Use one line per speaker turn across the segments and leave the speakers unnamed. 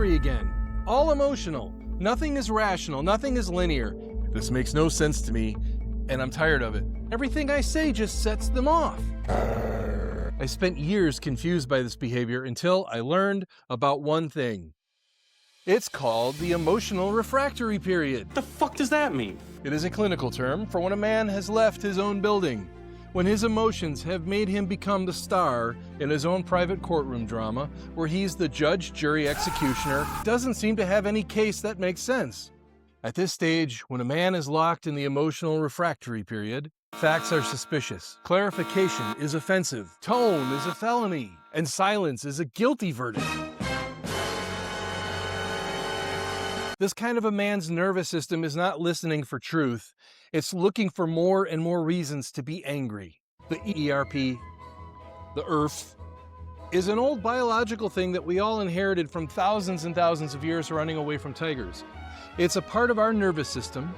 angry again. All emotional. Nothing is rational. Nothing is linear. This makes no sense to me, and I'm tired of it. Everything I say just sets them off. I spent years confused by this behavior until I learned about one thing. It's called the emotional refractory period.
What the fuck does that mean?
It is a clinical term for when a man has left his own building, when his emotions have made him become the star in his own private courtroom drama, where he's the judge, jury, executioner, doesn't seem to have any case that makes sense. At this stage, when a man is locked in the emotional refractory period, facts are suspicious, clarification is offensive, tone is a felony, and silence is a guilty verdict. This kind of a man's nervous system is not listening for truth. It's looking for more and more reasons to be angry. The ERP, the earth, is an old biological thing that we all inherited from thousands and thousands of years running away from tigers. It's a part of our nervous system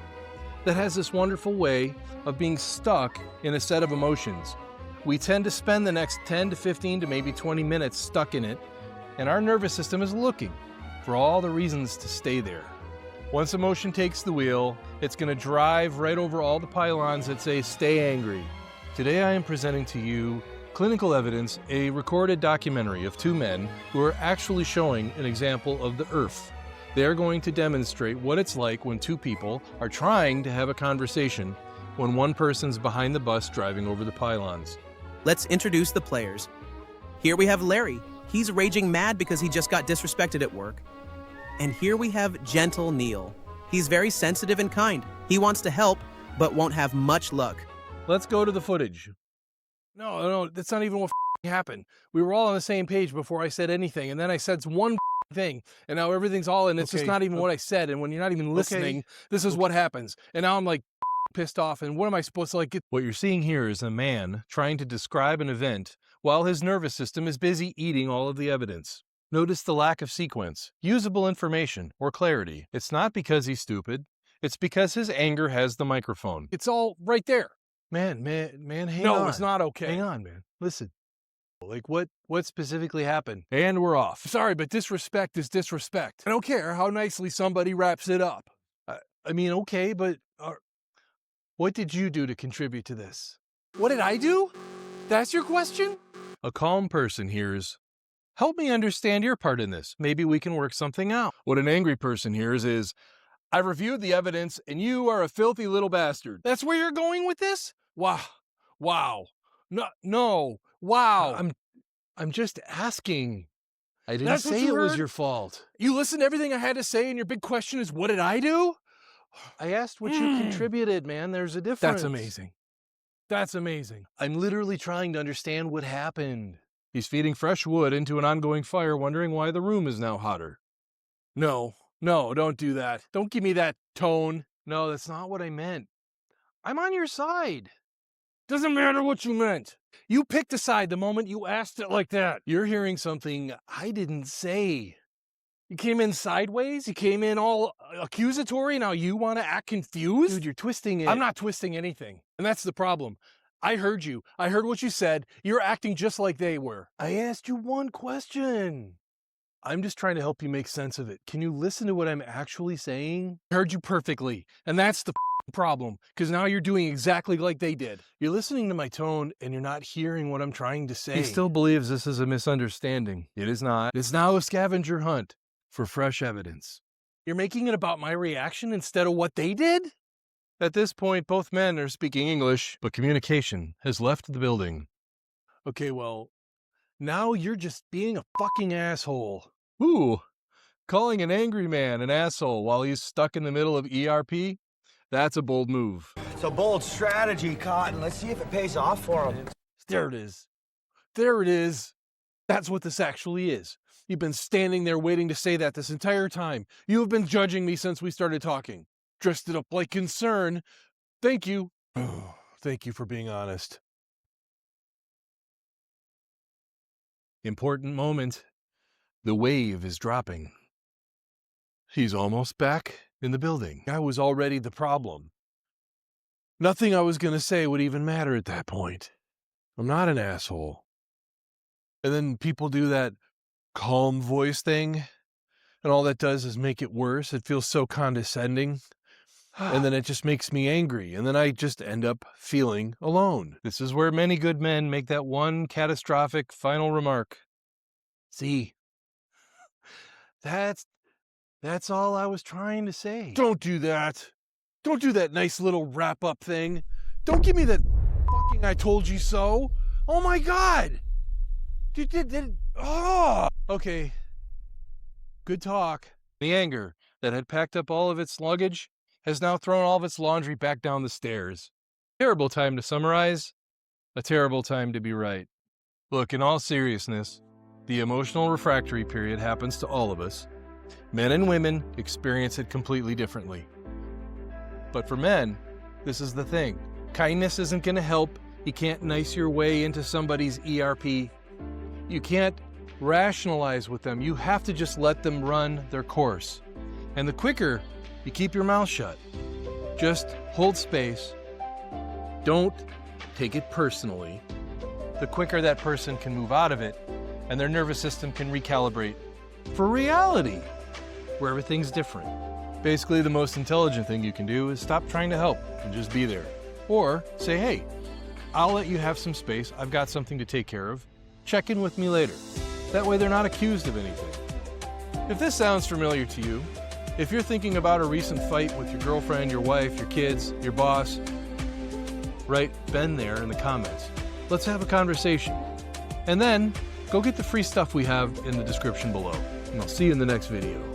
that has this wonderful way of being stuck in a set of emotions. We tend to spend the next 10 to 15 to maybe 20 minutes stuck in it, and our nervous system is looking for all the reasons to stay there. Once emotion takes the wheel, it's going to drive right over all the pylons that say, stay angry. Today I am presenting to you clinical evidence, a recorded documentary of two men who are actually showing an example of the earth. They are going to demonstrate what it's like when two people are trying to have a conversation when one person's behind the bus driving over the pylons.
Let's introduce the players. Here we have Larry. He's raging mad because he just got disrespected at work. And here we have gentle Neil. He's very sensitive and kind. He wants to help, but won't have much luck.
Let's go to the footage. No, that's not even what happened. We were all on the same page before I said anything, and then I said one thing, and now everything's all, and it's just not even what I said, and when you're not even listening, this is what happens. And now I'm like pissed off, and what am I supposed to get? What you're seeing here is a man trying to describe an event while his nervous system is busy eating all of the evidence. Notice the lack of sequence, usable information, or clarity. It's not because he's stupid. It's because his anger has the microphone. It's all right there. Man, hang on. No, it's not okay. Hang on, man. Listen. Like, what specifically happened? And we're off. Sorry, but disrespect is disrespect. I don't care how nicely somebody wraps it up. I mean, okay, but what did you do to contribute to this? What did I do? That's your question? A calm person hears, help me understand your part in this. Maybe we can work something out. What an angry person hears is, I've reviewed the evidence and you are a filthy little bastard. That's where you're going with this? Wow. No. Wow. I'm just asking. I didn't say it was your fault. You listened to everything I had to say and your big question is, what did I do? I asked what you contributed, man. There's a difference. That's amazing. I'm literally trying to understand what happened. He's feeding fresh wood into an ongoing fire, wondering why the room is now hotter. No, don't do that. Don't give me that tone. No, that's not what I meant. I'm on your side. Doesn't matter what you meant. You picked a side the moment you asked it like that. You're hearing something I didn't say. You came in sideways. You came in all accusatory. Now you want to act confused? Dude, you're twisting it. I'm not twisting anything. And that's the problem. I heard you. I heard what you said. You're acting just like they were. I asked you one question. I'm just trying to help you make sense of it. Can you listen to what I'm actually saying? I heard you perfectly. And that's the problem, because now you're doing exactly like they did. You're listening to my tone and you're not hearing what I'm trying to say. He still believes this is a misunderstanding. It is not. It's now a scavenger hunt for fresh evidence. You're making it about my reaction instead of what they did? At this point, both men are speaking English, but communication has left the building. Okay, well, now you're just being a fucking asshole. Ooh, calling an angry man an asshole while he's stuck in the middle of ERP? That's a bold move.
It's a bold strategy, Cotton. Let's see if it pays off for him.
There it is. That's what this actually is. You've been standing there waiting to say that this entire time. You have been judging me since we started talking. Dressed it up like concern. Thank you. Oh, thank you for being honest. Important moment. The wave is dropping. He's almost back in the building. I was already the problem. Nothing I was going to say would even matter at that point. I'm not an asshole. And then people do that calm voice thing. And all that does is make it worse. It feels so condescending. And then it just makes me angry. And then I just end up feeling alone. This is where many good men make that one catastrophic final remark. See, that's all I was trying to say. Don't do that. Don't do that nice little wrap-up thing. Don't give me that fucking I told you so. Oh my God. Oh. Okay. Good talk. The anger that had packed up all of its luggage has now thrown all of its laundry back down the stairs. Terrible time to summarize, a terrible time to be right. Look, in all seriousness, the emotional refractory period happens to all of us. Men and women experience it completely differently. But for men, this is the thing. Kindness isn't going to help. You can't nice your way into somebody's ERP. You can't rationalize with them. You have to just let them run their course. And the quicker you keep your mouth shut, just hold space, don't take it personally, the quicker that person can move out of it and their nervous system can recalibrate for reality, where everything's different. Basically, the most intelligent thing you can do is stop trying to help and just be there. Or say, hey, I'll let you have some space. I've got something to take care of. Check in with me later. That way they're not accused of anything. If this sounds familiar to you, if you're thinking about a recent fight with your girlfriend, your wife, your kids, your boss, write Ben there in the comments. Let's have a conversation. And then go get the free stuff we have in the description below. And I'll see you in the next video.